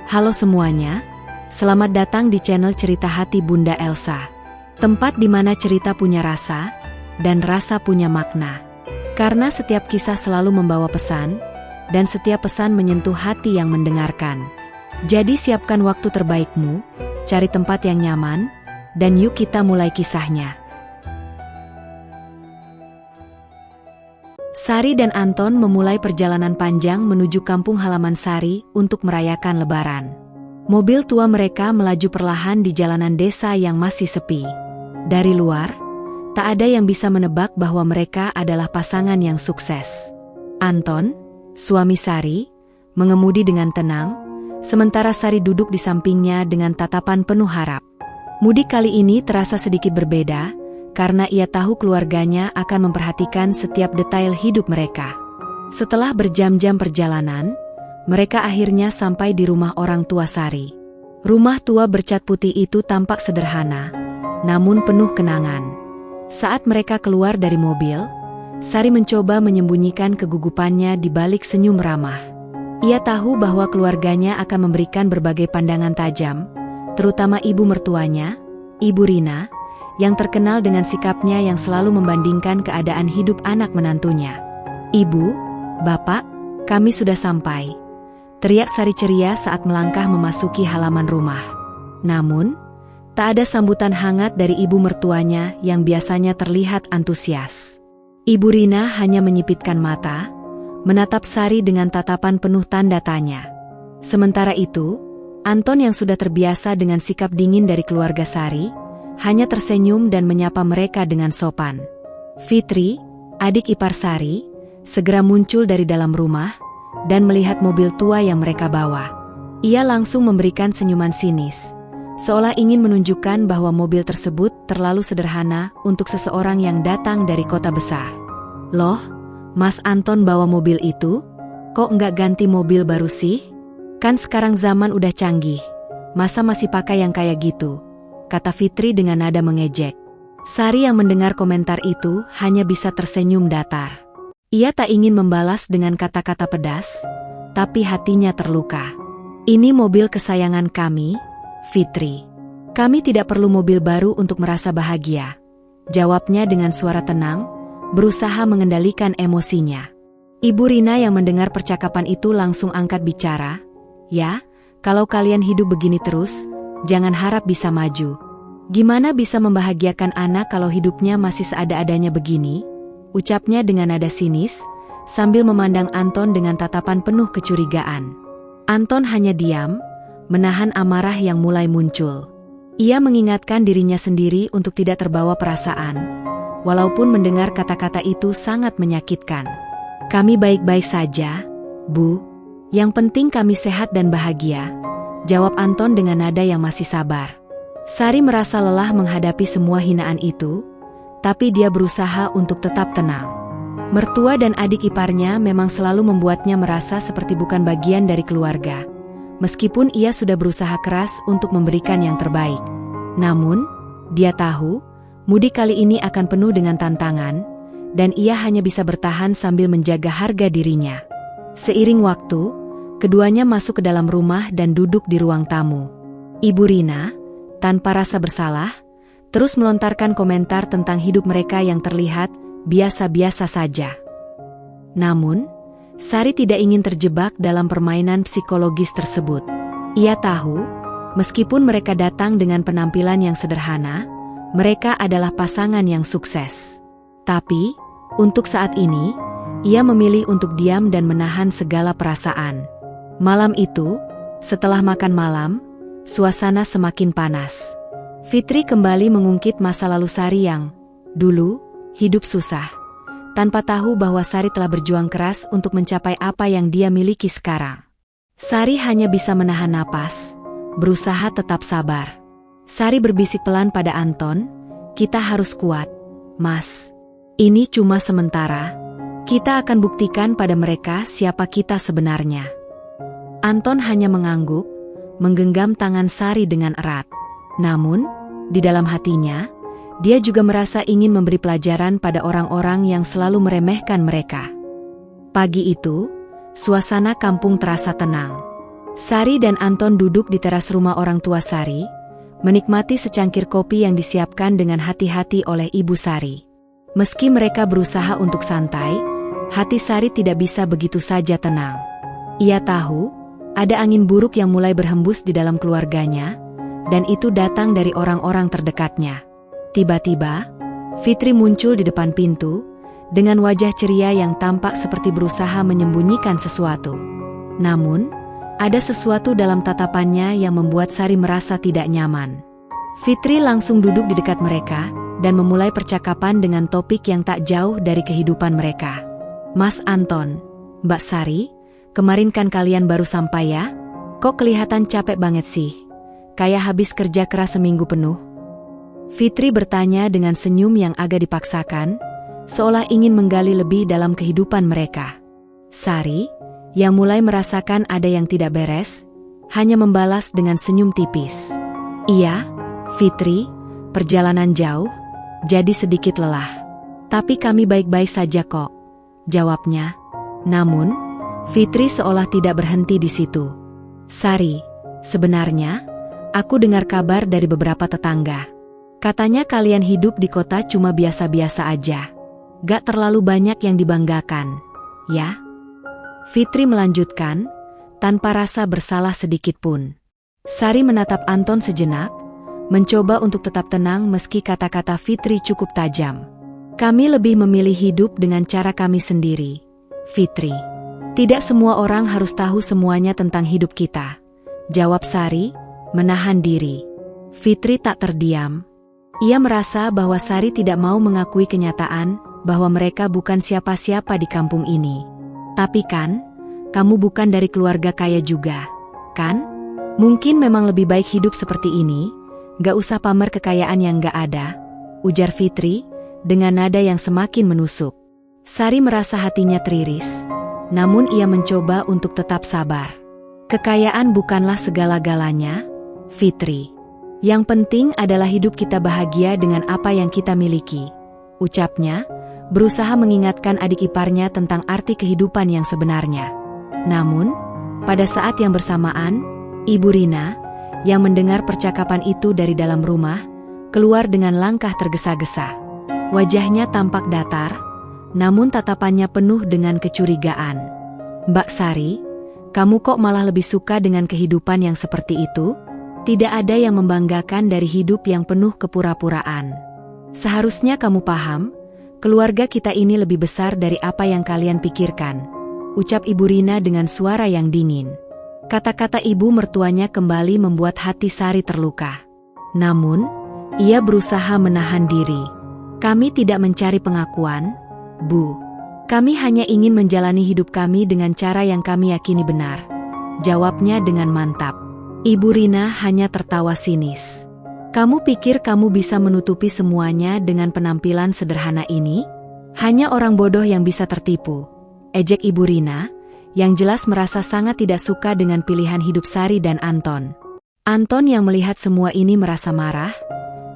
Halo semuanya, selamat datang di channel Cerita Hati Bunda Elsa. Tempat di mana cerita punya rasa, dan rasa punya makna. Karena setiap kisah selalu membawa pesan, dan setiap pesan menyentuh hati yang mendengarkan. Jadi siapkan waktu terbaikmu, cari tempat yang nyaman, dan yuk kita mulai kisahnya. Sari dan Anton memulai perjalanan panjang menuju kampung halaman Sari untuk merayakan Lebaran. Mobil tua mereka melaju perlahan di jalanan desa yang masih sepi. Dari luar, tak ada yang bisa menebak bahwa mereka adalah pasangan yang sukses. Anton, suami Sari, mengemudi dengan tenang, sementara Sari duduk di sampingnya dengan tatapan penuh harap. Mudik kali ini terasa sedikit berbeda, karena ia tahu keluarganya akan memperhatikan setiap detail hidup mereka. Setelah berjam-jam perjalanan, mereka akhirnya sampai di rumah orang tua Sari. Rumah tua bercat putih itu tampak sederhana, namun penuh kenangan. Saat mereka keluar dari mobil, Sari mencoba menyembunyikan kegugupannya di balik senyum ramah. Ia tahu bahwa keluarganya akan memberikan berbagai pandangan tajam, terutama ibu mertuanya, Ibu Rina, yang terkenal dengan sikapnya yang selalu membandingkan keadaan hidup anak menantunya. "Ibu, Bapak, kami sudah sampai," teriak Sari ceria saat melangkah memasuki halaman rumah. Namun, tak ada sambutan hangat dari ibu mertuanya yang biasanya terlihat antusias. Ibu Rina hanya menyipitkan mata, menatap Sari dengan tatapan penuh tanda tanya. Sementara itu, Anton yang sudah terbiasa dengan sikap dingin dari keluarga Sari, hanya tersenyum dan menyapa mereka dengan sopan. Fitri, adik ipar Sari, segera muncul dari dalam rumah dan melihat mobil tua yang mereka bawa. Ia langsung memberikan senyuman sinis, seolah ingin menunjukkan bahwa mobil tersebut terlalu sederhana untuk seseorang yang datang dari kota besar. "Loh, Mas Anton bawa mobil itu? Kok nggak ganti mobil baru sih? Kan sekarang zaman udah canggih, masa masih pakai yang kayak gitu?" kata Fitri dengan nada mengejek. Sari yang mendengar komentar itu hanya bisa tersenyum datar. Ia tak ingin membalas dengan kata-kata pedas, tapi hatinya terluka. "Ini mobil kesayangan kami, Fitri. Kami tidak perlu mobil baru untuk merasa bahagia," jawabnya dengan suara tenang, berusaha mengendalikan emosinya. Ibu Rina yang mendengar percakapan itu langsung angkat bicara, "Ya, kalau kalian hidup begini terus, jangan harap bisa maju. Gimana bisa membahagiakan anak kalau hidupnya masih seada-adanya begini?" ucapnya dengan nada sinis, sambil memandang Anton dengan tatapan penuh kecurigaan. Anton hanya diam, menahan amarah yang mulai muncul. Ia mengingatkan dirinya sendiri untuk tidak terbawa perasaan, walaupun mendengar kata-kata itu sangat menyakitkan. "Kami baik-baik saja, Bu. Yang penting kami sehat dan bahagia," jawab Anton dengan nada yang masih sabar. Sari merasa lelah menghadapi semua hinaan itu, tapi dia berusaha untuk tetap tenang. Mertua dan adik iparnya memang selalu membuatnya merasa seperti bukan bagian dari keluarga, meskipun ia sudah berusaha keras untuk memberikan yang terbaik. Namun, dia tahu, mudik kali ini akan penuh dengan tantangan, dan ia hanya bisa bertahan sambil menjaga harga dirinya. Seiring waktu, keduanya masuk ke dalam rumah dan duduk di ruang tamu. Ibu Rina, tanpa rasa bersalah, terus melontarkan komentar tentang hidup mereka yang terlihat biasa-biasa saja. Namun, Sari tidak ingin terjebak dalam permainan psikologis tersebut. Ia tahu, meskipun mereka datang dengan penampilan yang sederhana, mereka adalah pasangan yang sukses. Tapi, untuk saat ini, ia memilih untuk diam dan menahan segala perasaan. Malam itu, setelah makan malam, suasana semakin panas. Fitri kembali mengungkit masa lalu Sari yang dulu hidup susah, tanpa tahu bahwa Sari telah berjuang keras untuk mencapai apa yang dia miliki sekarang. Sari hanya bisa menahan napas, berusaha tetap sabar. Sari berbisik pelan pada Anton, "Kita harus kuat, Mas. Ini cuma sementara. Kita akan buktikan pada mereka siapa kita sebenarnya." Anton hanya mengangguk, menggenggam tangan Sari dengan erat. Namun, di dalam hatinya, dia juga merasa ingin memberi pelajaran pada orang-orang yang selalu meremehkan mereka. Pagi itu, suasana kampung terasa tenang. Sari dan Anton duduk di teras rumah orang tua Sari, menikmati secangkir kopi yang disiapkan dengan hati-hati oleh Ibu Sari. Meski mereka berusaha untuk santai, hati Sari tidak bisa begitu saja tenang. Ia tahu, ada angin buruk yang mulai berhembus di dalam keluarganya, dan itu datang dari orang-orang terdekatnya. Tiba-tiba, Fitri muncul di depan pintu, dengan wajah ceria yang tampak seperti berusaha menyembunyikan sesuatu. Namun, ada sesuatu dalam tatapannya yang membuat Sari merasa tidak nyaman. Fitri langsung duduk di dekat mereka, dan memulai percakapan dengan topik yang tak jauh dari kehidupan mereka. "Mas Anton, Mbak Sari, kemarin kan kalian baru sampai ya? Kok kelihatan capek banget sih? Kayak habis kerja keras seminggu penuh?" Fitri bertanya dengan senyum yang agak dipaksakan, seolah ingin menggali lebih dalam kehidupan mereka. Sari, yang mulai merasakan ada yang tidak beres, hanya membalas dengan senyum tipis. "Iya, Fitri, perjalanan jauh, jadi sedikit lelah. Tapi kami baik-baik saja kok," jawabnya. Namun, Fitri seolah tidak berhenti di situ. "Sari, sebenarnya, aku dengar kabar dari beberapa tetangga. Katanya kalian hidup di kota cuma biasa-biasa aja. Gak terlalu banyak yang dibanggakan, ya?" Fitri melanjutkan, tanpa rasa bersalah sedikit pun. Sari menatap Anton sejenak, mencoba untuk tetap tenang meski kata-kata Fitri cukup tajam. "Kami lebih memilih hidup dengan cara kami sendiri, Fitri. Tidak semua orang harus tahu semuanya tentang hidup kita," jawab Sari, menahan diri. Fitri tak terdiam. Ia merasa bahwa Sari tidak mau mengakui kenyataan bahwa mereka bukan siapa-siapa di kampung ini. "Tapi kan, kamu bukan dari keluarga kaya juga, kan? Mungkin memang lebih baik hidup seperti ini, gak usah pamer kekayaan yang gak ada," ujar Fitri, dengan nada yang semakin menusuk. Sari merasa hatinya teriris, namun ia mencoba untuk tetap sabar. "Kekayaan bukanlah segala-galanya, Fitri. Yang penting adalah hidup kita bahagia dengan apa yang kita miliki," ucapnya, berusaha mengingatkan adik iparnya tentang arti kehidupan yang sebenarnya. Namun, pada saat yang bersamaan, Ibu Rina, yang mendengar percakapan itu dari dalam rumah, keluar dengan langkah tergesa-gesa. Wajahnya tampak datar, namun tatapannya penuh dengan kecurigaan. "Mbak Sari, kamu kok malah lebih suka dengan kehidupan yang seperti itu? Tidak ada yang membanggakan dari hidup yang penuh kepura-puraan. Seharusnya kamu paham, keluarga kita ini lebih besar dari apa yang kalian pikirkan," ucap Ibu Rina dengan suara yang dingin. Kata-kata ibu mertuanya kembali membuat hati Sari terluka. Namun, ia berusaha menahan diri. "Kami tidak mencari pengakuan, Bu. Kami hanya ingin menjalani hidup kami dengan cara yang kami yakini benar," jawabnya dengan mantap. Ibu Rina hanya tertawa sinis. "Kamu pikir kamu bisa menutupi semuanya dengan penampilan sederhana ini? Hanya orang bodoh yang bisa tertipu," ejek Ibu Rina, yang jelas merasa sangat tidak suka dengan pilihan hidup Sari dan Anton. Anton yang melihat semua ini merasa marah,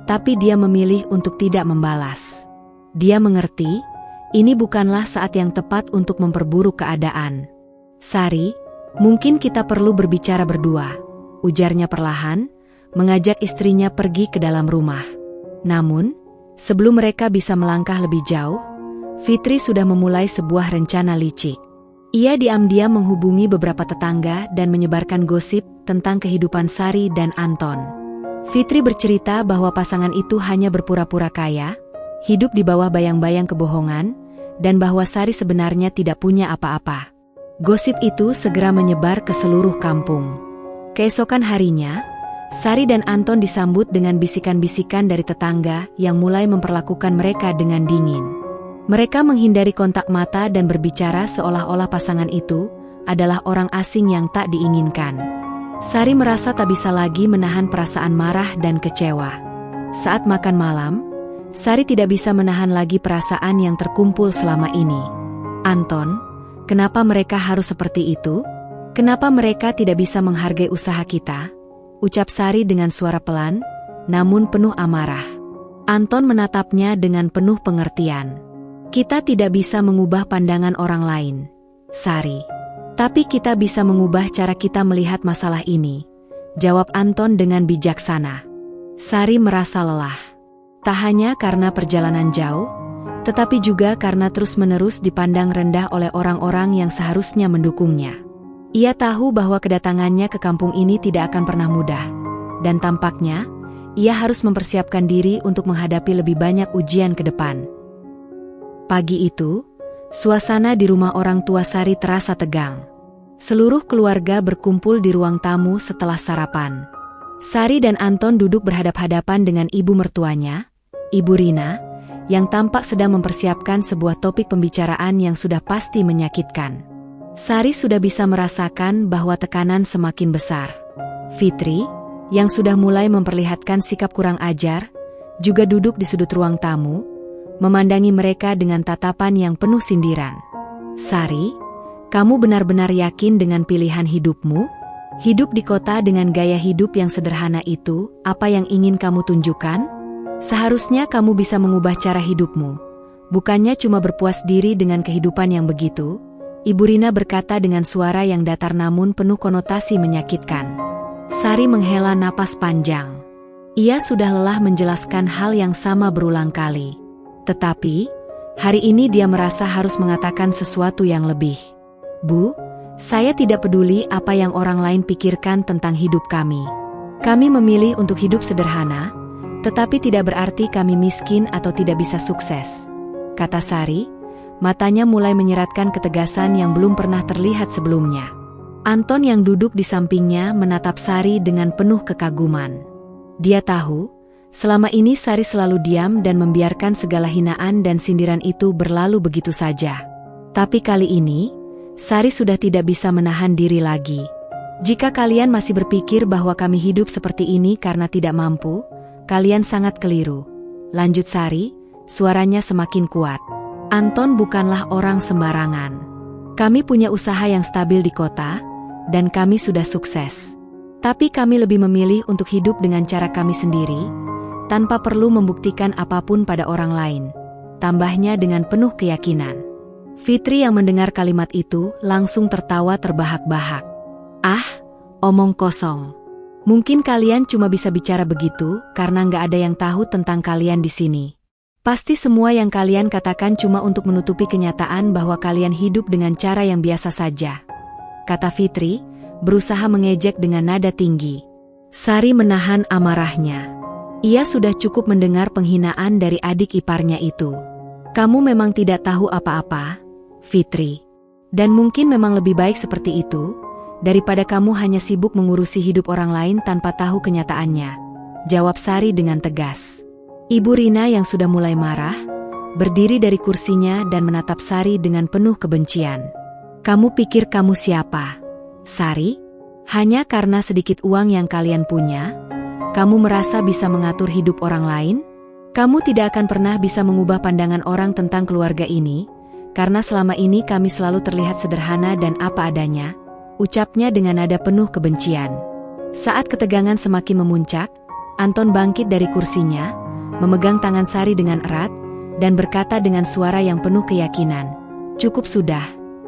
tapi dia memilih untuk tidak membalas. Dia mengerti, ini bukanlah saat yang tepat untuk memperburuk keadaan. "Sari, mungkin kita perlu berbicara berdua," ujarnya perlahan, mengajak istrinya pergi ke dalam rumah. Namun, sebelum mereka bisa melangkah lebih jauh, Fitri sudah memulai sebuah rencana licik. Ia diam-diam menghubungi beberapa tetangga dan menyebarkan gosip tentang kehidupan Sari dan Anton. Fitri bercerita bahwa pasangan itu hanya berpura-pura kaya, hidup di bawah bayang-bayang kebohongan, dan bahwa Sari sebenarnya tidak punya apa-apa. Gosip itu segera menyebar ke seluruh kampung. Keesokan harinya, Sari dan Anton disambut dengan bisikan-bisikan dari tetangga yang mulai memperlakukan mereka dengan dingin. Mereka menghindari kontak mata dan berbicara seolah-olah pasangan itu adalah orang asing yang tak diinginkan. Sari merasa tak bisa lagi menahan perasaan marah dan kecewa. Saat makan malam, Sari tidak bisa menahan lagi perasaan yang terkumpul selama ini. "Anton, kenapa mereka harus seperti itu? Kenapa mereka tidak bisa menghargai usaha kita?" ucap Sari dengan suara pelan, namun penuh amarah. Anton menatapnya dengan penuh pengertian. "Kita tidak bisa mengubah pandangan orang lain, Sari. Tapi kita bisa mengubah cara kita melihat masalah ini, jawab Anton dengan bijaksana. Sari merasa lelah. Tak hanya karena perjalanan jauh, tetapi juga karena terus-menerus dipandang rendah oleh orang-orang yang seharusnya mendukungnya. Ia tahu bahwa kedatangannya ke kampung ini tidak akan pernah mudah, dan tampaknya ia harus mempersiapkan diri untuk menghadapi lebih banyak ujian ke depan. Pagi itu, suasana di rumah orang tua Sari terasa tegang. Seluruh keluarga berkumpul di ruang tamu setelah sarapan. Sari dan Anton duduk berhadap-hadapan dengan ibu mertuanya, Ibu Rina, yang tampak sedang mempersiapkan sebuah topik pembicaraan yang sudah pasti menyakitkan. Sari sudah bisa merasakan bahwa tekanan semakin besar. Fitri, yang sudah mulai memperlihatkan sikap kurang ajar, juga duduk di sudut ruang tamu, memandangi mereka dengan tatapan yang penuh sindiran. Sari, kamu benar-benar yakin dengan pilihan hidupmu? Hidup di kota dengan gaya hidup yang sederhana itu, apa yang ingin kamu tunjukkan? Seharusnya kamu bisa mengubah cara hidupmu, bukannya cuma berpuas diri dengan kehidupan yang begitu, Ibu Rina berkata dengan suara yang datar namun penuh konotasi menyakitkan. Sari menghela napas panjang. Ia sudah lelah menjelaskan hal yang sama berulang kali. Tetapi, hari ini dia merasa harus mengatakan sesuatu yang lebih. Bu, saya tidak peduli apa yang orang lain pikirkan tentang hidup kami. Kami memilih untuk hidup sederhana, tetapi tidak berarti kami miskin atau tidak bisa sukses, kata Sari, matanya mulai menyeratkan ketegasan yang belum pernah terlihat sebelumnya. Anton yang duduk di sampingnya menatap Sari dengan penuh kekaguman. Dia tahu, selama ini Sari selalu diam dan membiarkan segala hinaan dan sindiran itu berlalu begitu saja. Tapi kali ini, Sari sudah tidak bisa menahan diri lagi. Jika kalian masih berpikir bahwa kami hidup seperti ini karena tidak mampu, kalian sangat keliru, lanjut Sari, suaranya semakin kuat. Anton bukanlah orang sembarangan. Kami punya usaha yang stabil di kota, dan kami sudah sukses. Tapi kami lebih memilih untuk hidup dengan cara kami sendiri, tanpa perlu membuktikan apapun pada orang lain, tambahnya dengan penuh keyakinan. Fitri yang mendengar kalimat itu langsung tertawa terbahak-bahak. Ah, omong kosong. Mungkin kalian cuma bisa bicara begitu karena nggak ada yang tahu tentang kalian di sini. Pasti semua yang kalian katakan cuma untuk menutupi kenyataan bahwa kalian hidup dengan cara yang biasa saja, kata Fitri, berusaha mengejek dengan nada tinggi. Sari menahan amarahnya. Ia sudah cukup mendengar penghinaan dari adik iparnya itu. Kamu memang tidak tahu apa-apa, Fitri. Dan mungkin memang lebih baik seperti itu, daripada kamu hanya sibuk mengurusi hidup orang lain tanpa tahu kenyataannya, jawab Sari dengan tegas. Ibu Rina yang sudah mulai marah, berdiri dari kursinya dan menatap Sari dengan penuh kebencian. Kamu pikir kamu siapa, Sari? Hanya karena sedikit uang yang kalian punya, kamu merasa bisa mengatur hidup orang lain? Kamu tidak akan pernah bisa mengubah pandangan orang tentang keluarga ini, karena selama ini kami selalu terlihat sederhana dan apa adanya, ucapnya dengan nada penuh kebencian. Saat ketegangan semakin memuncak, Anton bangkit dari kursinya, memegang tangan Sari dengan erat, dan berkata dengan suara yang penuh keyakinan, "Cukup sudah,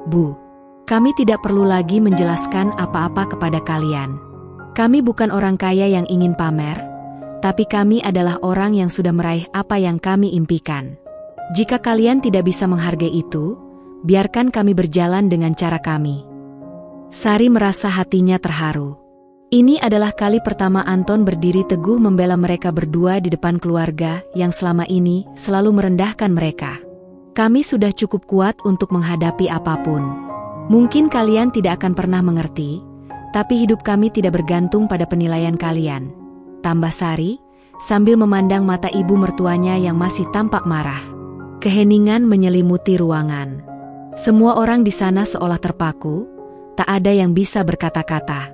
Bu. Kami tidak perlu lagi menjelaskan apa-apa kepada kalian. Kami bukan orang kaya yang ingin pamer, tapi kami adalah orang yang sudah meraih apa yang kami impikan. Jika kalian tidak bisa menghargai itu, biarkan kami berjalan dengan cara kami." Sari merasa hatinya terharu. Ini adalah kali pertama Anton berdiri teguh membela mereka berdua di depan keluarga yang selama ini selalu merendahkan mereka. Kami sudah cukup kuat untuk menghadapi apapun. Mungkin kalian tidak akan pernah mengerti, tapi hidup kami tidak bergantung pada penilaian kalian, tambah Sari, sambil memandang mata ibu mertuanya yang masih tampak marah. Keheningan menyelimuti ruangan. Semua orang di sana seolah terpaku, tak ada yang bisa berkata-kata.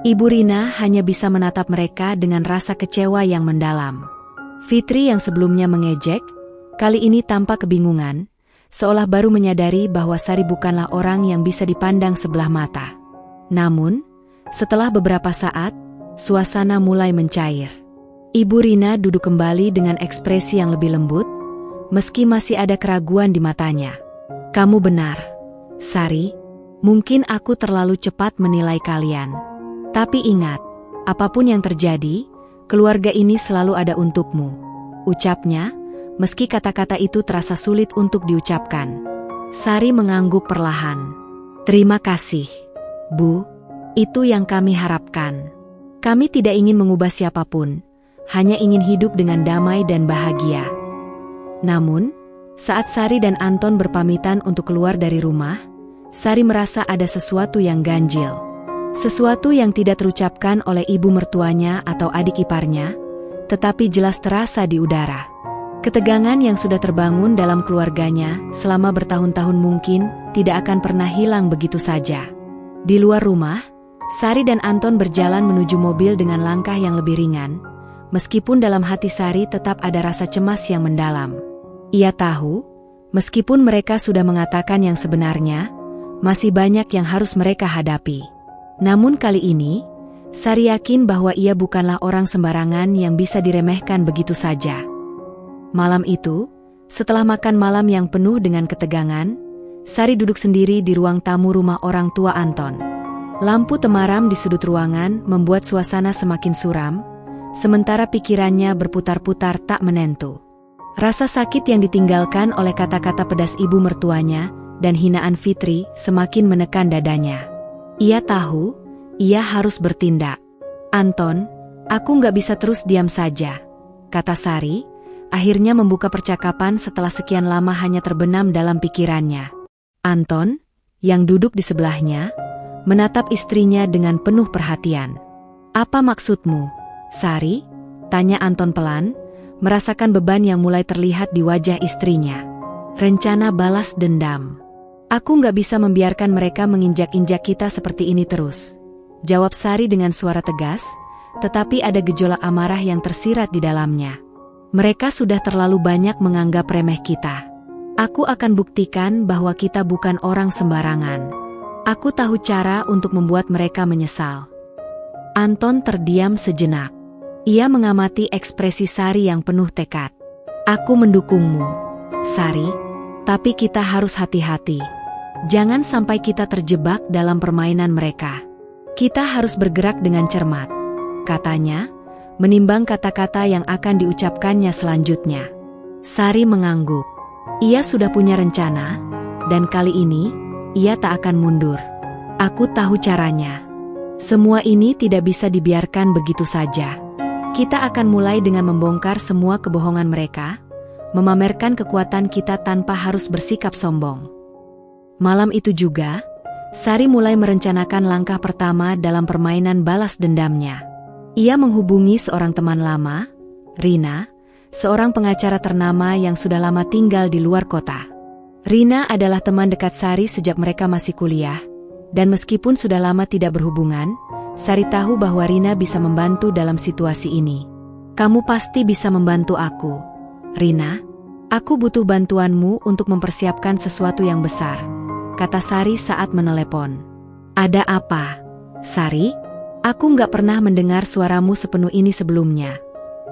Ibu Rina hanya bisa menatap mereka dengan rasa kecewa yang mendalam. Fitri yang sebelumnya mengejek, kali ini tampak kebingungan, seolah baru menyadari bahwa Sari bukanlah orang yang bisa dipandang sebelah mata. Namun, setelah beberapa saat, suasana mulai mencair. Ibu Rina duduk kembali dengan ekspresi yang lebih lembut, meski masih ada keraguan di matanya. Kamu benar, Sari. Mungkin aku terlalu cepat menilai kalian. Tapi ingat, apapun yang terjadi, keluarga ini selalu ada untukmu. Ucapnya, meski kata-kata itu terasa sulit untuk diucapkan. Sari mengangguk perlahan. Terima kasih, Bu. Itu yang kami harapkan. Kami tidak ingin mengubah siapapun, hanya ingin hidup dengan damai dan bahagia. Namun, saat Sari dan Anton berpamitan untuk keluar dari rumah, Sari merasa ada sesuatu yang ganjil. Sesuatu yang tidak terucapkan oleh ibu mertuanya atau adik iparnya, tetapi jelas terasa di udara. Ketegangan yang sudah terbangun dalam keluarganya selama bertahun-tahun mungkin tidak akan pernah hilang begitu saja. Di luar rumah, Sari dan Anton berjalan menuju mobil dengan langkah yang lebih ringan, meskipun dalam hati Sari tetap ada rasa cemas yang mendalam. Ia tahu, meskipun mereka sudah mengatakan yang sebenarnya, masih banyak yang harus mereka hadapi. Namun kali ini, Sari yakin bahwa ia bukanlah orang sembarangan yang bisa diremehkan begitu saja. Malam itu, setelah makan malam yang penuh dengan ketegangan, Sari duduk sendiri di ruang tamu rumah orang tua Anton. Lampu temaram di sudut ruangan membuat suasana semakin suram, sementara pikirannya berputar-putar tak menentu. Rasa sakit yang ditinggalkan oleh kata-kata pedas ibu mertuanya dan hinaan Fitri semakin menekan dadanya. Ia tahu, ia harus bertindak. Anton, aku nggak bisa terus diam saja, kata Sari, akhirnya membuka percakapan setelah sekian lama hanya terbenam dalam pikirannya. Anton, yang duduk di sebelahnya, menatap istrinya dengan penuh perhatian. Apa maksudmu, Sari? Tanya Anton pelan, merasakan beban yang mulai terlihat di wajah istrinya. Rencana balas dendam. Aku nggak bisa membiarkan mereka menginjak-injak kita seperti ini terus, jawab Sari dengan suara tegas, tetapi ada gejolak amarah yang tersirat di dalamnya. Mereka sudah terlalu banyak menganggap remeh kita. Aku akan buktikan bahwa kita bukan orang sembarangan. Aku tahu cara untuk membuat mereka menyesal. Anton terdiam sejenak. Ia mengamati ekspresi Sari yang penuh tekad. Aku mendukungmu, Sari, tapi kita harus hati-hati. Jangan sampai kita terjebak dalam permainan mereka. Kita harus bergerak dengan cermat, katanya, menimbang kata-kata yang akan diucapkannya selanjutnya. Sari mengangguk. Ia sudah punya rencana, dan kali ini, ia tak akan mundur. Aku tahu caranya. Semua ini tidak bisa dibiarkan begitu saja. Kita akan mulai dengan membongkar semua kebohongan mereka, memamerkan kekuatan kita tanpa harus bersikap sombong. Malam itu juga, Sari mulai merencanakan langkah pertama dalam permainan balas dendamnya. Ia menghubungi seorang teman lama, Rina, seorang pengacara ternama yang sudah lama tinggal di luar kota. Rina adalah teman dekat Sari sejak mereka masih kuliah, dan meskipun sudah lama tidak berhubungan, Sari tahu bahwa Rina bisa membantu dalam situasi ini. Kamu pasti bisa membantu aku, Rina. Aku butuh bantuanmu untuk mempersiapkan sesuatu yang besar, kata Sari saat menelepon. Ada apa, Sari? Aku nggak pernah mendengar suaramu sepenuh ini sebelumnya,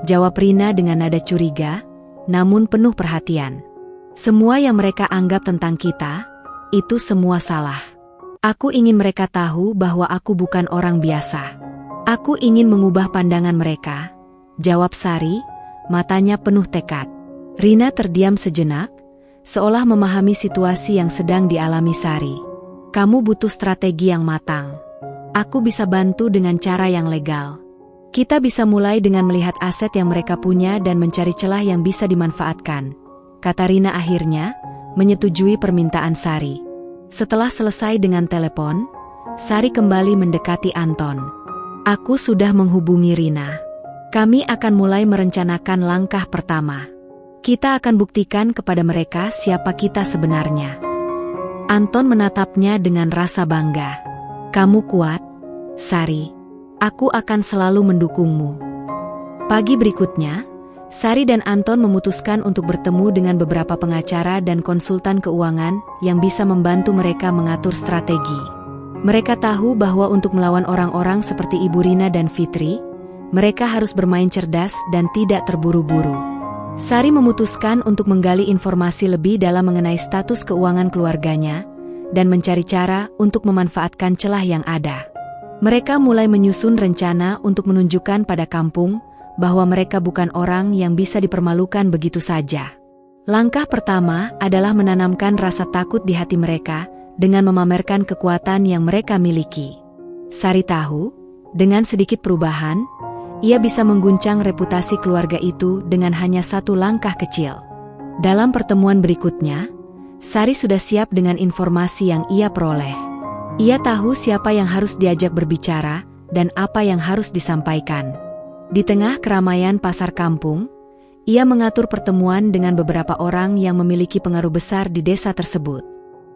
jawab Rina dengan nada curiga, namun penuh perhatian. Semua yang mereka anggap tentang kita, itu semua salah. Aku ingin mereka tahu bahwa aku bukan orang biasa. Aku ingin mengubah pandangan mereka, jawab Sari, matanya penuh tekad. Rina terdiam sejenak, seolah memahami situasi yang sedang dialami Sari. Kamu butuh strategi yang matang. Aku bisa bantu dengan cara yang legal. Kita bisa mulai dengan melihat aset yang mereka punya dan mencari celah yang bisa dimanfaatkan, kata Rina akhirnya, menyetujui permintaan Sari. Setelah selesai dengan telepon, Sari kembali mendekati Anton. Aku sudah menghubungi Rina. Kami akan mulai merencanakan langkah pertama. Kita akan buktikan kepada mereka siapa kita sebenarnya. Anton menatapnya dengan rasa bangga. Kamu kuat, Sari. Aku akan selalu mendukungmu. Pagi berikutnya, Sari dan Anton memutuskan untuk bertemu dengan beberapa pengacara dan konsultan keuangan yang bisa membantu mereka mengatur strategi. Mereka tahu bahwa untuk melawan orang-orang seperti Ibu Rina dan Fitri, mereka harus bermain cerdas dan tidak terburu-buru. Sari memutuskan untuk menggali informasi lebih dalam mengenai status keuangan keluarganya, dan mencari cara untuk memanfaatkan celah yang ada. Mereka mulai menyusun rencana untuk menunjukkan pada kampung bahwa mereka bukan orang yang bisa dipermalukan begitu saja. Langkah pertama adalah menanamkan rasa takut di hati mereka dengan memamerkan kekuatan yang mereka miliki. Sari tahu, dengan sedikit perubahan, ia bisa mengguncang reputasi keluarga itu dengan hanya satu langkah kecil. Dalam pertemuan berikutnya, Sari sudah siap dengan informasi yang ia peroleh. Ia tahu siapa yang harus diajak berbicara dan apa yang harus disampaikan. Di tengah keramaian pasar kampung, ia mengatur pertemuan dengan beberapa orang yang memiliki pengaruh besar di desa tersebut.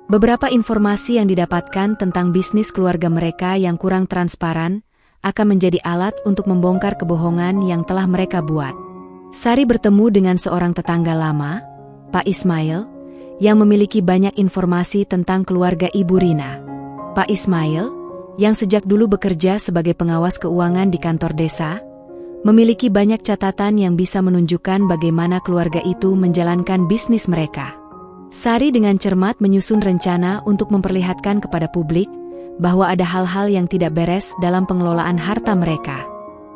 Beberapa informasi yang didapatkan tentang bisnis keluarga mereka yang kurang transparan akan menjadi alat untuk membongkar kebohongan yang telah mereka buat. Sari bertemu dengan seorang tetangga lama, Pak Ismail, yang memiliki banyak informasi tentang keluarga Ibu Rina. Pak Ismail, yang sejak dulu bekerja sebagai pengawas keuangan di kantor desa, memiliki banyak catatan yang bisa menunjukkan bagaimana keluarga itu menjalankan bisnis mereka. Sari dengan cermat menyusun rencana untuk memperlihatkan kepada publik bahwa ada hal-hal yang tidak beres dalam pengelolaan harta mereka.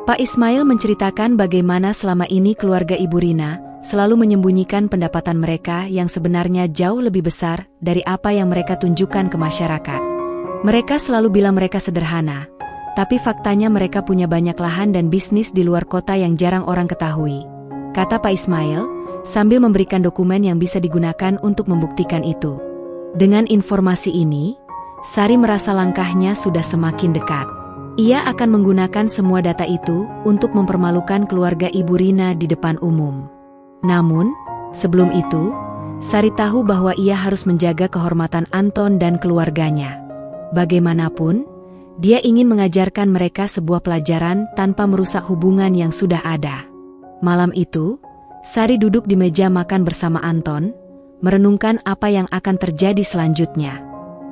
Pak Ismail menceritakan bagaimana selama ini keluarga Ibu Rina selalu menyembunyikan pendapatan mereka yang sebenarnya jauh lebih besar dari apa yang mereka tunjukkan ke masyarakat. Mereka selalu bilang mereka sederhana, tapi faktanya mereka punya banyak lahan dan bisnis di luar kota yang jarang orang ketahui, kata Pak Ismail, sambil memberikan dokumen yang bisa digunakan untuk membuktikan itu. Dengan informasi ini, Sari merasa langkahnya sudah semakin dekat. Ia akan menggunakan semua data itu untuk mempermalukan keluarga Ibu Rina di depan umum. Namun, sebelum itu, Sari tahu bahwa ia harus menjaga kehormatan Anton dan keluarganya. Bagaimanapun, dia ingin mengajarkan mereka sebuah pelajaran tanpa merusak hubungan yang sudah ada. Malam itu, Sari duduk di meja makan bersama Anton, merenungkan apa yang akan terjadi selanjutnya.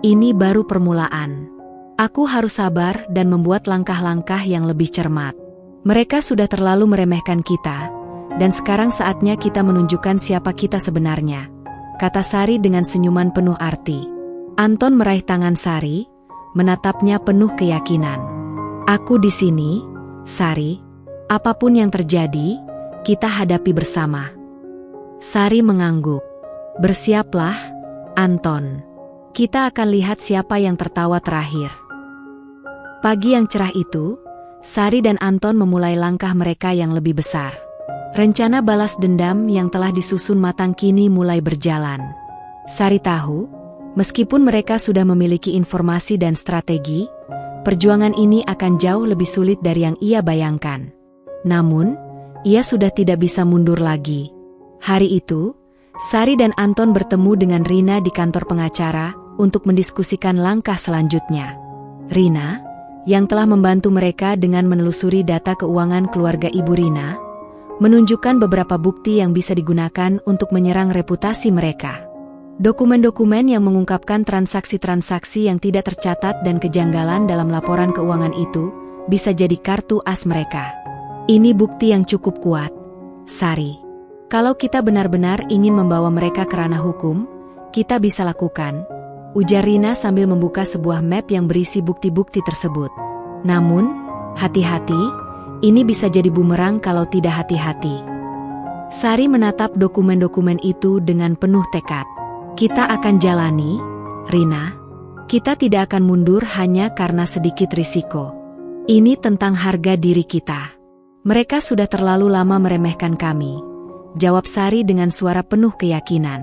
Ini baru permulaan. Aku harus sabar dan membuat langkah-langkah yang lebih cermat. Mereka sudah terlalu meremehkan kita, dan sekarang saatnya kita menunjukkan siapa kita sebenarnya, kata Sari dengan senyuman penuh arti. Anton meraih tangan Sari, menatapnya penuh keyakinan. Aku di sini, Sari. Apapun yang terjadi, kita hadapi bersama. Sari mengangguk. Bersiaplah, Anton. Kita akan lihat siapa yang tertawa terakhir. Pagi yang cerah itu, Sari dan Anton memulai langkah mereka yang lebih besar. Rencana balas dendam yang telah disusun matang kini mulai berjalan. Sari tahu, meskipun mereka sudah memiliki informasi dan strategi, perjuangan ini akan jauh lebih sulit dari yang ia bayangkan. Namun, ia sudah tidak bisa mundur lagi. Hari itu, Sari dan Anton bertemu dengan Rina di kantor pengacara untuk mendiskusikan langkah selanjutnya. Rina, yang telah membantu mereka dengan menelusuri data keuangan keluarga Ibu Rina, menunjukkan beberapa bukti yang bisa digunakan untuk menyerang reputasi mereka. Dokumen-dokumen yang mengungkapkan transaksi-transaksi yang tidak tercatat dan kejanggalan dalam laporan keuangan itu bisa jadi kartu as mereka. Ini bukti yang cukup kuat, Sari. Kalau kita benar-benar ingin membawa mereka ke ranah hukum, kita bisa lakukan, ujar Rina sambil membuka sebuah map yang berisi bukti-bukti tersebut. Namun, hati-hati, ini bisa jadi bumerang kalau tidak hati-hati. Sari menatap dokumen-dokumen itu dengan penuh tekad. Kita akan jalani, Rina. Kita tidak akan mundur hanya karena sedikit risiko. Ini tentang harga diri kita. Mereka sudah terlalu lama meremehkan kami, jawab Sari dengan suara penuh keyakinan.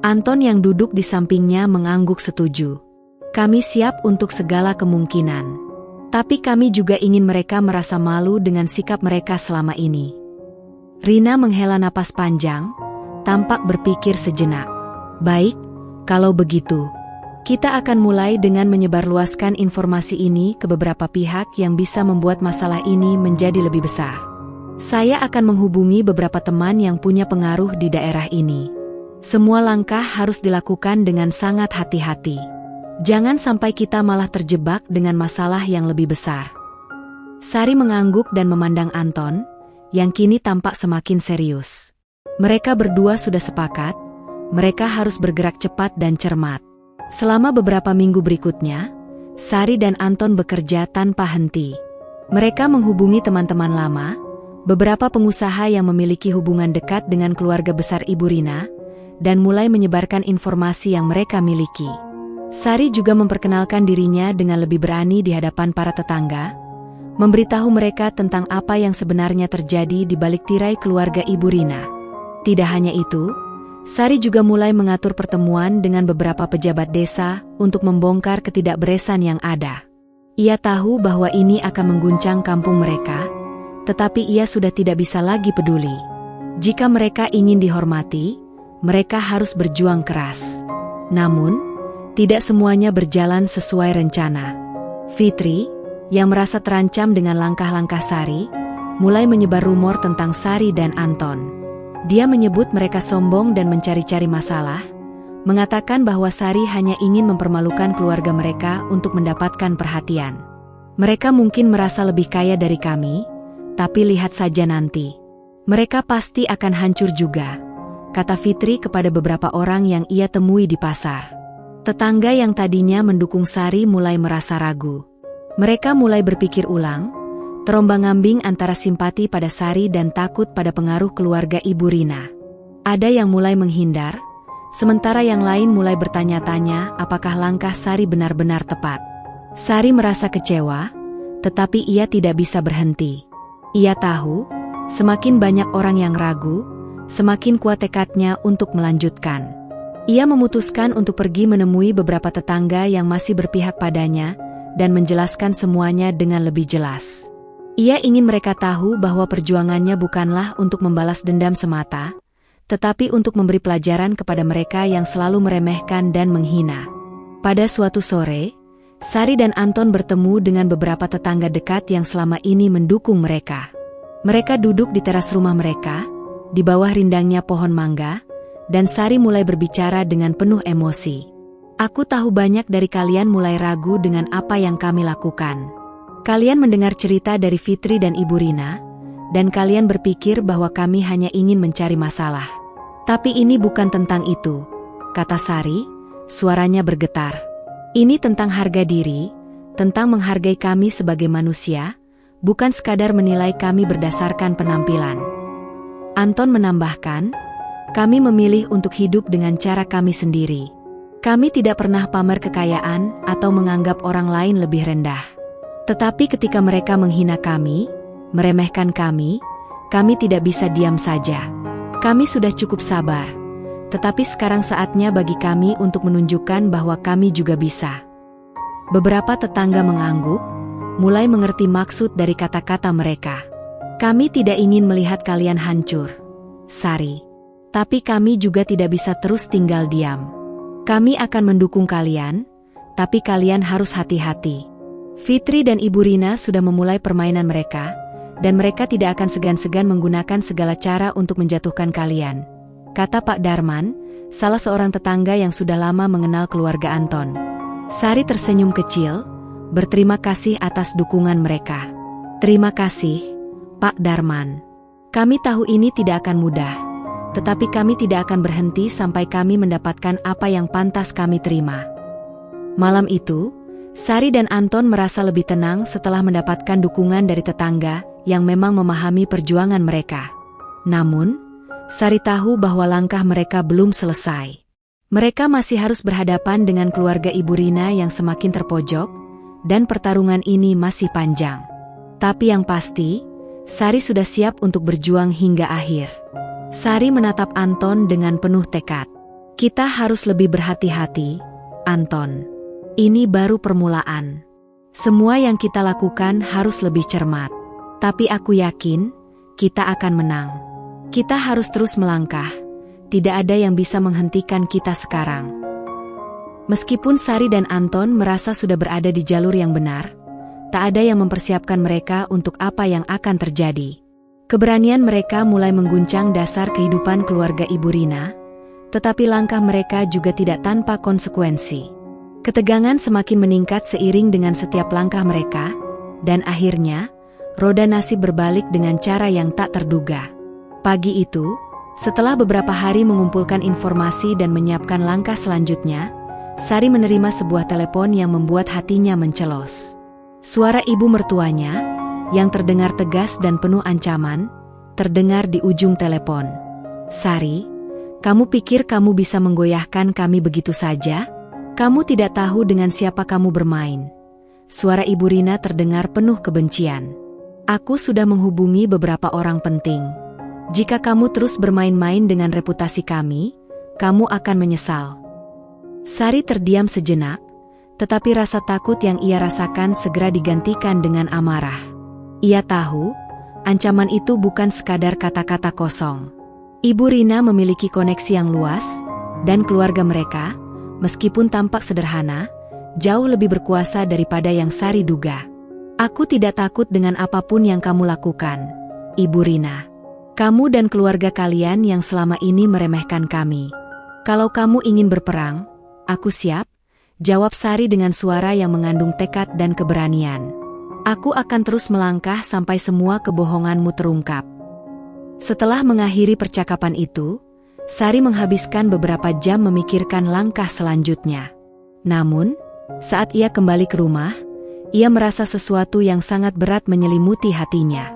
Anton yang duduk di sampingnya mengangguk setuju. Kami siap untuk segala kemungkinan. Tapi kami juga ingin mereka merasa malu dengan sikap mereka selama ini. Rina menghela napas panjang, tampak berpikir sejenak. Baik, kalau begitu, kita akan mulai dengan menyebarluaskan informasi ini ke beberapa pihak yang bisa membuat masalah ini menjadi lebih besar. Saya akan menghubungi beberapa teman yang punya pengaruh di daerah ini. Semua langkah harus dilakukan dengan sangat hati-hati. Jangan sampai kita malah terjebak dengan masalah yang lebih besar. Sari mengangguk dan memandang Anton, yang kini tampak semakin serius. Mereka berdua sudah sepakat, mereka harus bergerak cepat dan cermat. Selama beberapa minggu berikutnya, Sari dan Anton bekerja tanpa henti. Mereka menghubungi teman-teman lama, beberapa pengusaha yang memiliki hubungan dekat dengan keluarga besar Ibu Rina, dan mulai menyebarkan informasi yang mereka miliki. Sari juga memperkenalkan dirinya dengan lebih berani di hadapan para tetangga, memberitahu mereka tentang apa yang sebenarnya terjadi di balik tirai keluarga Ibu Rina. Tidak hanya itu, Sari juga mulai mengatur pertemuan dengan beberapa pejabat desa untuk membongkar ketidakberesan yang ada. Ia tahu bahwa ini akan mengguncang kampung mereka, tetapi ia sudah tidak bisa lagi peduli. Jika mereka ingin dihormati, mereka harus berjuang keras. Namun, tidak semuanya berjalan sesuai rencana. Fitri, yang merasa terancam dengan langkah-langkah Sari, mulai menyebar rumor tentang Sari dan Anton. Dia menyebut mereka sombong dan mencari-cari masalah, mengatakan bahwa Sari hanya ingin mempermalukan keluarga mereka untuk mendapatkan perhatian. Mereka mungkin merasa lebih kaya dari kami, tapi lihat saja nanti. Mereka pasti akan hancur juga, kata Fitri kepada beberapa orang yang ia temui di pasar. Tetangga yang tadinya mendukung Sari mulai merasa ragu. Mereka mulai berpikir ulang, terombang-ambing antara simpati pada Sari dan takut pada pengaruh keluarga Ibu Rina. Ada yang mulai menghindar, sementara yang lain mulai bertanya-tanya apakah langkah Sari benar-benar tepat. Sari merasa kecewa, tetapi ia tidak bisa berhenti. Ia tahu, semakin banyak orang yang ragu, semakin kuat tekadnya untuk melanjutkan. Ia memutuskan untuk pergi menemui beberapa tetangga yang masih berpihak padanya dan menjelaskan semuanya dengan lebih jelas. Ia ingin mereka tahu bahwa perjuangannya bukanlah untuk membalas dendam semata, tetapi untuk memberi pelajaran kepada mereka yang selalu meremehkan dan menghina. Pada suatu sore, Sari dan Anton bertemu dengan beberapa tetangga dekat yang selama ini mendukung mereka. Mereka duduk di teras rumah mereka, di bawah rindangnya pohon mangga, dan Sari mulai berbicara dengan penuh emosi. Aku tahu banyak dari kalian mulai ragu dengan apa yang kami lakukan. Kalian mendengar cerita dari Fitri dan Ibu Rina, dan kalian berpikir bahwa kami hanya ingin mencari masalah. Tapi ini bukan tentang itu, kata Sari, suaranya bergetar. Ini tentang harga diri, tentang menghargai kami sebagai manusia, bukan sekadar menilai kami berdasarkan penampilan. Anton menambahkan, kami memilih untuk hidup dengan cara kami sendiri. Kami tidak pernah pamer kekayaan atau menganggap orang lain lebih rendah. Tetapi ketika mereka menghina kami, meremehkan kami tidak bisa diam saja. Kami sudah cukup sabar, tetapi sekarang saatnya bagi kami untuk menunjukkan bahwa kami juga bisa. Beberapa tetangga mengangguk, mulai mengerti maksud dari kata-kata mereka. Kami tidak ingin melihat kalian hancur, Sari. Tapi kami juga tidak bisa terus tinggal diam. Kami akan mendukung kalian, tapi kalian harus hati-hati. Fitri dan Ibu Rina sudah memulai permainan mereka, dan mereka tidak akan segan-segan menggunakan segala cara untuk menjatuhkan kalian, kata Pak Darman, salah seorang tetangga yang sudah lama mengenal keluarga Anton. Sari tersenyum kecil, berterima kasih atas dukungan mereka. Terima kasih, Pak Darman. Kami tahu ini tidak akan mudah, tetapi kami tidak akan berhenti sampai kami mendapatkan apa yang pantas kami terima. Malam itu, Sari dan Anton merasa lebih tenang setelah mendapatkan dukungan dari tetangga yang memang memahami perjuangan mereka. Namun, Sari tahu bahwa langkah mereka belum selesai. Mereka masih harus berhadapan dengan keluarga Ibu Rina yang semakin terpojok, dan pertarungan ini masih panjang. Tapi yang pasti, Sari sudah siap untuk berjuang hingga akhir. Sari menatap Anton dengan penuh tekad. Kita harus lebih berhati-hati, Anton. Ini baru permulaan. Semua yang kita lakukan harus lebih cermat. Tapi aku yakin, kita akan menang. Kita harus terus melangkah. Tidak ada yang bisa menghentikan kita sekarang. Meskipun Sari dan Anton merasa sudah berada di jalur yang benar, tak ada yang mempersiapkan mereka untuk apa yang akan terjadi. Keberanian mereka mulai mengguncang dasar kehidupan keluarga Ibu Rina, tetapi langkah mereka juga tidak tanpa konsekuensi. Ketegangan semakin meningkat seiring dengan setiap langkah mereka, dan akhirnya, roda nasib berbalik dengan cara yang tak terduga. Pagi itu, setelah beberapa hari mengumpulkan informasi dan menyiapkan langkah selanjutnya, Sari menerima sebuah telepon yang membuat hatinya mencelos. Suara ibu mertuanya, yang terdengar tegas dan penuh ancaman, terdengar di ujung telepon. "Sari, kamu pikir kamu bisa menggoyahkan kami begitu saja? Kamu tidak tahu dengan siapa kamu bermain." Suara Ibu Rina terdengar penuh kebencian. "Aku sudah menghubungi beberapa orang penting. Jika kamu terus bermain-main dengan reputasi kami, kamu akan menyesal." Sari terdiam sejenak, tetapi rasa takut yang ia rasakan segera digantikan dengan amarah. Ia tahu, ancaman itu bukan sekadar kata-kata kosong. Ibu Rina memiliki koneksi yang luas, dan keluarga mereka, meskipun tampak sederhana, jauh lebih berkuasa daripada yang Sari duga. "Aku tidak takut dengan apapun yang kamu lakukan, Ibu Rina. Kamu dan keluarga kalian yang selama ini meremehkan kami. Kalau kamu ingin berperang, aku siap," jawab Sari dengan suara yang mengandung tekad dan keberanian. "Aku akan terus melangkah sampai semua kebohonganmu terungkap." Setelah mengakhiri percakapan itu, Sari menghabiskan beberapa jam memikirkan langkah selanjutnya. Namun, saat ia kembali ke rumah, ia merasa sesuatu yang sangat berat menyelimuti hatinya.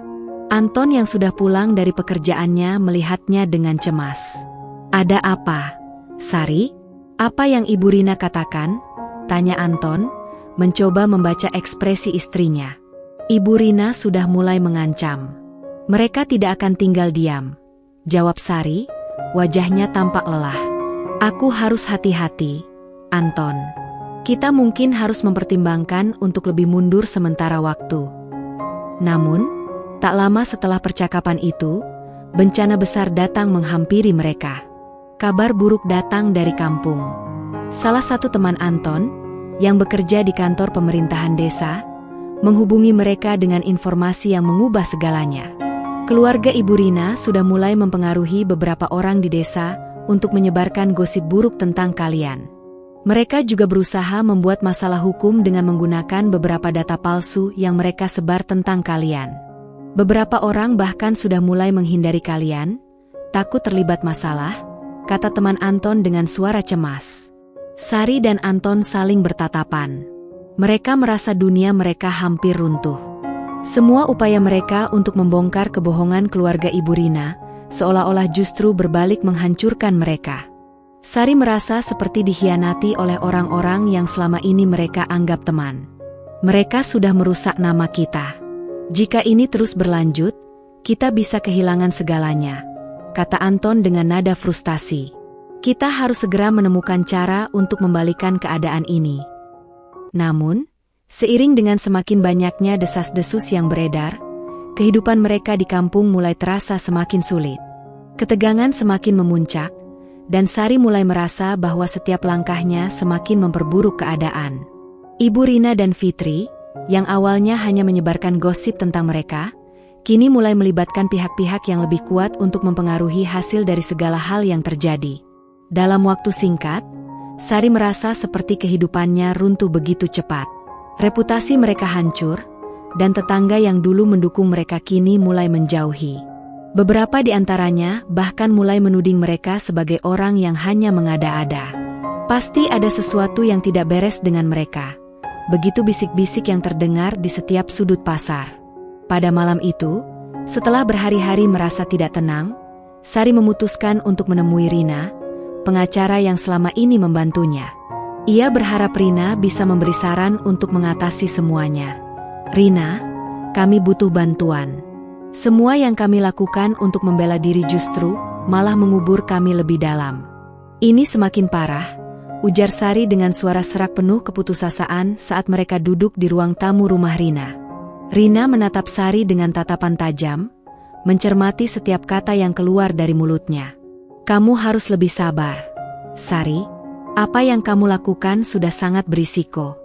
Anton yang sudah pulang dari pekerjaannya melihatnya dengan cemas. "Ada apa, Sari? Apa yang Ibu Rina katakan?" tanya Anton, mencoba membaca ekspresi istrinya. "Ibu Rina sudah mulai mengancam. Mereka tidak akan tinggal diam," jawab Sari, wajahnya tampak lelah. "Aku harus hati-hati, Anton. Kita mungkin harus mempertimbangkan untuk lebih mundur sementara waktu." Namun, tak lama setelah percakapan itu, bencana besar datang menghampiri mereka. Kabar buruk datang dari kampung. Salah satu teman Anton, yang bekerja di kantor pemerintahan desa, menghubungi mereka dengan informasi yang mengubah segalanya. Keluarga Ibu Rina sudah mulai mempengaruhi beberapa orang di desa untuk menyebarkan gosip buruk tentang kalian. Mereka juga berusaha membuat masalah hukum dengan menggunakan beberapa data palsu yang mereka sebar tentang kalian. Beberapa orang bahkan sudah mulai menghindari kalian, takut terlibat masalah, kata teman Anton dengan suara cemas. Sari dan Anton saling bertatapan. Mereka merasa dunia mereka hampir runtuh. Semua upaya mereka untuk membongkar kebohongan keluarga Ibu Rina, seolah-olah justru berbalik menghancurkan mereka. Sari merasa seperti dikhianati oleh orang-orang yang selama ini mereka anggap teman. Mereka sudah merusak nama kita. Jika ini terus berlanjut, kita bisa kehilangan segalanya, kata Anton dengan nada frustasi. Kita harus segera menemukan cara untuk membalikan keadaan ini. Namun, seiring dengan semakin banyaknya desas-desus yang beredar, kehidupan mereka di kampung mulai terasa semakin sulit. Ketegangan semakin memuncak, dan Sari mulai merasa bahwa setiap langkahnya semakin memperburuk keadaan. Ibu Rina dan Fitri, yang awalnya hanya menyebarkan gosip tentang mereka, kini mulai melibatkan pihak-pihak yang lebih kuat untuk mempengaruhi hasil dari segala hal yang terjadi. Dalam waktu singkat, Sari merasa seperti kehidupannya runtuh begitu cepat. Reputasi mereka hancur, dan tetangga yang dulu mendukung mereka kini mulai menjauhi. Beberapa di antaranya bahkan mulai menuding mereka sebagai orang yang hanya mengada-ada. Pasti ada sesuatu yang tidak beres dengan mereka. Begitu bisik-bisik yang terdengar di setiap sudut pasar. Pada malam itu, setelah berhari-hari merasa tidak tenang, Sari memutuskan untuk menemui Rina, pengacara yang selama ini membantunya. Ia berharap Rina bisa memberi saran untuk mengatasi semuanya. "Rina, kami butuh bantuan. Semua yang kami lakukan untuk membela diri justru malah mengubur kami lebih dalam. Ini semakin parah," ujar Sari dengan suara serak penuh keputusasaan saat mereka duduk di ruang tamu rumah Rina. Rina menatap Sari dengan tatapan tajam, mencermati setiap kata yang keluar dari mulutnya. "Kamu harus lebih sabar, Sari. Apa yang kamu lakukan sudah sangat berisiko.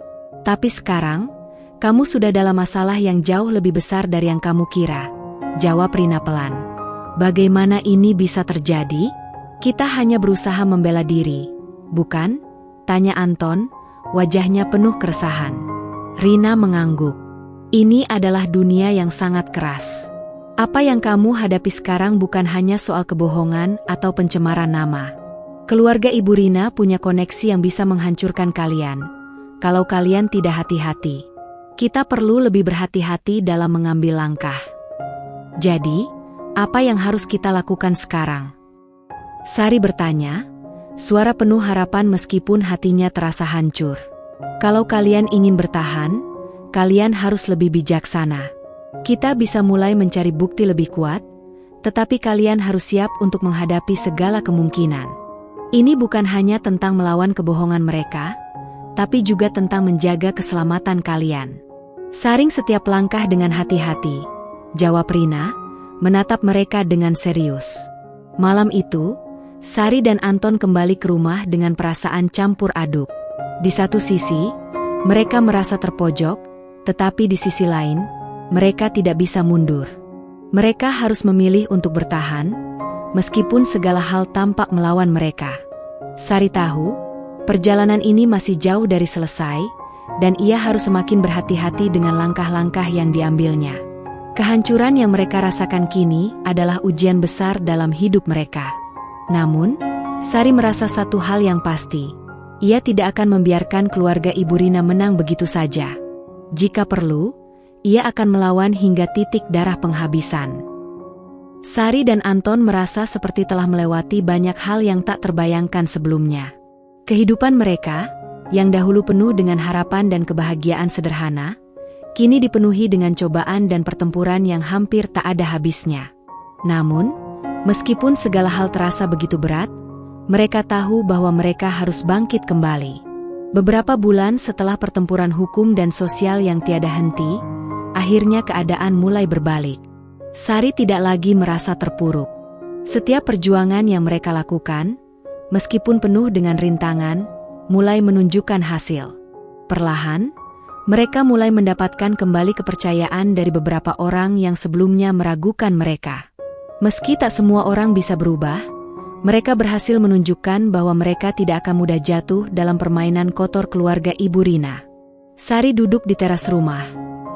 Tapi sekarang, kamu sudah dalam masalah yang jauh lebih besar dari yang kamu kira," jawab Rina pelan. "Bagaimana ini bisa terjadi? Kita hanya berusaha membela diri, bukan?" tanya Anton, wajahnya penuh keresahan. Rina mengangguk. "Ini adalah dunia yang sangat keras. Apa yang kamu hadapi sekarang bukan hanya soal kebohongan atau pencemaran nama. Keluarga Ibu Rina punya koneksi yang bisa menghancurkan kalian. Kalau kalian tidak hati-hati, kita perlu lebih berhati-hati dalam mengambil langkah. Jadi, apa yang harus kita lakukan sekarang? Sari bertanya, suara penuh harapan meskipun hatinya terasa hancur. Kalau kalian ingin bertahan, kalian harus lebih bijaksana. Kita bisa mulai mencari bukti lebih kuat, tetapi kalian harus siap untuk menghadapi segala kemungkinan. Ini bukan hanya tentang melawan kebohongan mereka, tapi juga tentang menjaga keselamatan kalian. Saring setiap langkah dengan hati-hati, jawab Rina, menatap mereka dengan serius. Malam itu, Sari dan Anton kembali ke rumah dengan perasaan campur aduk. Di satu sisi, mereka merasa terpojok, tetapi di sisi lain, mereka tidak bisa mundur. Mereka harus memilih untuk bertahan, meskipun segala hal tampak melawan mereka. Sari tahu, perjalanan ini masih jauh dari selesai, dan ia harus semakin berhati-hati dengan langkah-langkah yang diambilnya. Kehancuran yang mereka rasakan kini adalah ujian besar dalam hidup mereka. Namun, Sari merasa satu hal yang pasti. Ia tidak akan membiarkan keluarga Ibu Rina menang begitu saja. Jika perlu, ia akan melawan hingga titik darah penghabisan. Sari dan Anton merasa seperti telah melewati banyak hal yang tak terbayangkan sebelumnya. Kehidupan mereka, yang dahulu penuh dengan harapan dan kebahagiaan sederhana, kini dipenuhi dengan cobaan dan pertempuran yang hampir tak ada habisnya. Namun, meskipun segala hal terasa begitu berat, mereka tahu bahwa mereka harus bangkit kembali. Beberapa bulan setelah pertempuran hukum dan sosial yang tiada henti, akhirnya keadaan mulai berbalik. Sari tidak lagi merasa terpuruk. Setiap perjuangan yang mereka lakukan, meskipun penuh dengan rintangan, mulai menunjukkan hasil. Perlahan, mereka mulai mendapatkan kembali kepercayaan dari beberapa orang yang sebelumnya meragukan mereka. Meski tak semua orang bisa berubah, mereka berhasil menunjukkan bahwa mereka tidak akan mudah jatuh dalam permainan kotor keluarga Ibu Rina. Sari duduk di teras rumah,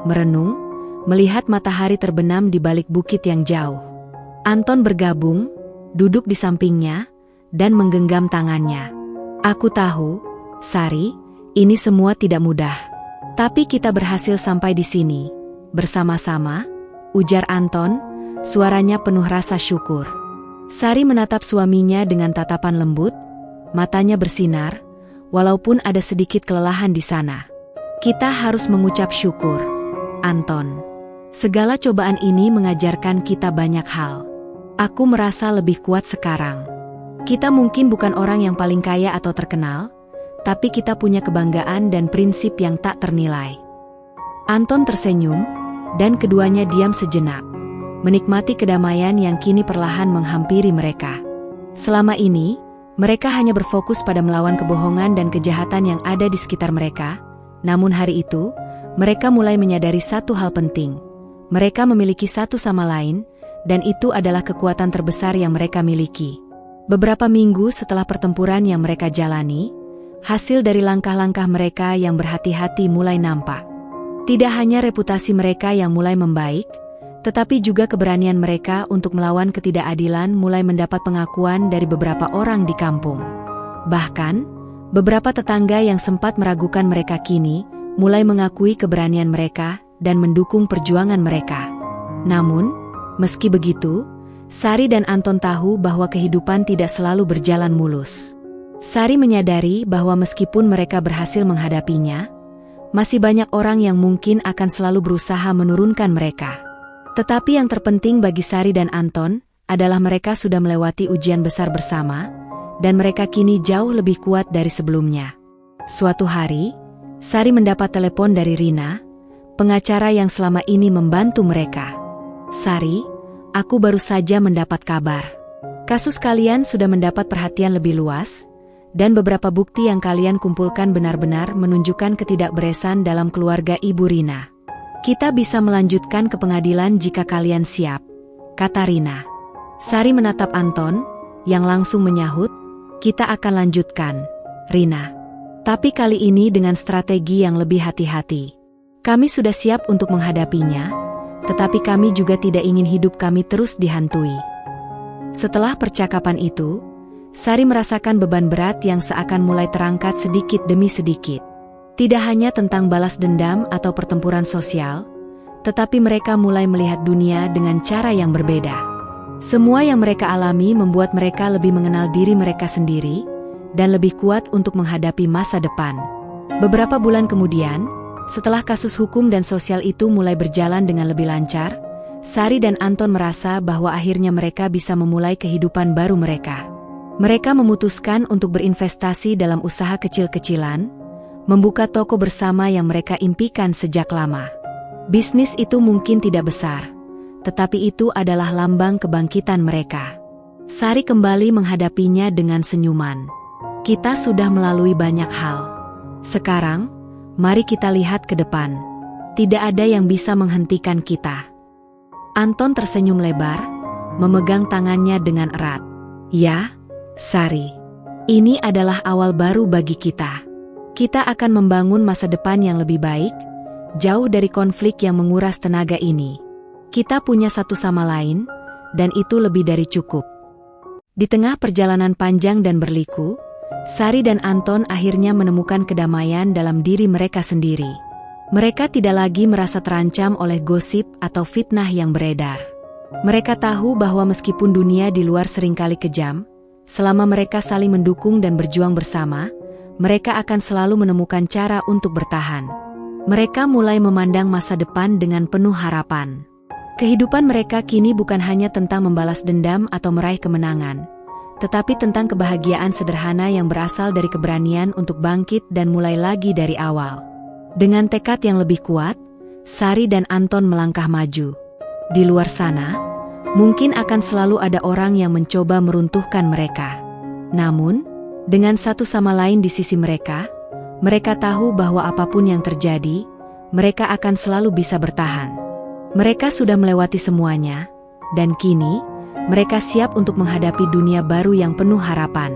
merenung, melihat matahari terbenam di balik bukit yang jauh. Anton bergabung, duduk di sampingnya, dan menggenggam tangannya. Aku tahu, Sari, ini semua tidak mudah. Tapi kita berhasil sampai di sini, bersama-sama, ujar Anton, suaranya penuh rasa syukur. Sari menatap suaminya dengan tatapan lembut, matanya bersinar, walaupun ada sedikit kelelahan di sana. Kita harus mengucap syukur, Anton. Segala cobaan ini mengajarkan kita banyak hal. Aku merasa lebih kuat sekarang. Kita mungkin bukan orang yang paling kaya atau terkenal, tapi kita punya kebanggaan dan prinsip yang tak ternilai. Anton tersenyum, dan keduanya diam sejenak, menikmati kedamaian yang kini perlahan menghampiri mereka. Selama ini, mereka hanya berfokus pada melawan kebohongan dan kejahatan yang ada di sekitar mereka. Namun hari itu, mereka mulai menyadari satu hal penting. Mereka memiliki satu sama lain, dan itu adalah kekuatan terbesar yang mereka miliki. Beberapa minggu setelah pertempuran yang mereka jalani, hasil dari langkah-langkah mereka yang berhati-hati mulai nampak. Tidak hanya reputasi mereka yang mulai membaik, tetapi juga keberanian mereka untuk melawan ketidakadilan mulai mendapat pengakuan dari beberapa orang di kampung. Bahkan, beberapa tetangga yang sempat meragukan mereka kini mulai mengakui keberanian mereka dan mendukung perjuangan mereka. Namun, meski begitu, Sari dan Anton tahu bahwa kehidupan tidak selalu berjalan mulus. Sari menyadari bahwa meskipun mereka berhasil menghadapinya, masih banyak orang yang mungkin akan selalu berusaha menurunkan mereka. Tetapi yang terpenting bagi Sari dan Anton adalah mereka sudah melewati ujian besar bersama, dan mereka kini jauh lebih kuat dari sebelumnya. Suatu hari, Sari mendapat telepon dari Rina, pengacara yang selama ini membantu mereka. Sari, aku baru saja mendapat kabar. Kasus kalian sudah mendapat perhatian lebih luas, dan beberapa bukti yang kalian kumpulkan benar-benar menunjukkan ketidakberesan dalam keluarga Ibu Rina. Kita bisa melanjutkan ke pengadilan jika kalian siap, kata Rina. Sari menatap Anton, yang langsung menyahut, kita akan lanjutkan, Rina. Tapi kali ini dengan strategi yang lebih hati-hati. Kami sudah siap untuk menghadapinya, tetapi kami juga tidak ingin hidup kami terus dihantui. Setelah percakapan itu, Sari merasakan beban berat yang seakan mulai terangkat sedikit demi sedikit. Tidak hanya tentang balas dendam atau pertempuran sosial, tetapi mereka mulai melihat dunia dengan cara yang berbeda. Semua yang mereka alami membuat mereka lebih mengenal diri mereka sendiri dan lebih kuat untuk menghadapi masa depan. Beberapa bulan kemudian, setelah kasus hukum dan sosial itu mulai berjalan dengan lebih lancar, Sari dan Anton merasa bahwa akhirnya mereka bisa memulai kehidupan baru mereka. Mereka memutuskan untuk berinvestasi dalam usaha kecil-kecilan, membuka toko bersama yang mereka impikan sejak lama. Bisnis itu mungkin tidak besar, tetapi itu adalah lambang kebangkitan mereka. Sari kembali menghadapinya dengan senyuman. Kita sudah melalui banyak hal. Sekarang, mari kita lihat ke depan. Tidak ada yang bisa menghentikan kita. Anton tersenyum lebar, memegang tangannya dengan erat. Ya, Sari. Ini adalah awal baru bagi kita. Kita akan membangun masa depan yang lebih baik, jauh dari konflik yang menguras tenaga ini. Kita punya satu sama lain, dan itu lebih dari cukup. Di tengah perjalanan panjang dan berliku, Sari dan Anton akhirnya menemukan kedamaian dalam diri mereka sendiri. Mereka tidak lagi merasa terancam oleh gosip atau fitnah yang beredar. Mereka tahu bahwa meskipun dunia di luar seringkali kejam, selama mereka saling mendukung dan berjuang bersama, mereka akan selalu menemukan cara untuk bertahan. Mereka mulai memandang masa depan dengan penuh harapan. Kehidupan mereka kini bukan hanya tentang membalas dendam atau meraih kemenangan, tetapi tentang kebahagiaan sederhana yang berasal dari keberanian untuk bangkit dan mulai lagi dari awal. Dengan tekad yang lebih kuat, Sari dan Anton melangkah maju. Di luar sana, mungkin akan selalu ada orang yang mencoba meruntuhkan mereka. Namun, dengan satu sama lain di sisi mereka, mereka tahu bahwa apapun yang terjadi, mereka akan selalu bisa bertahan. Mereka sudah melewati semuanya, dan kini, mereka siap untuk menghadapi dunia baru yang penuh harapan.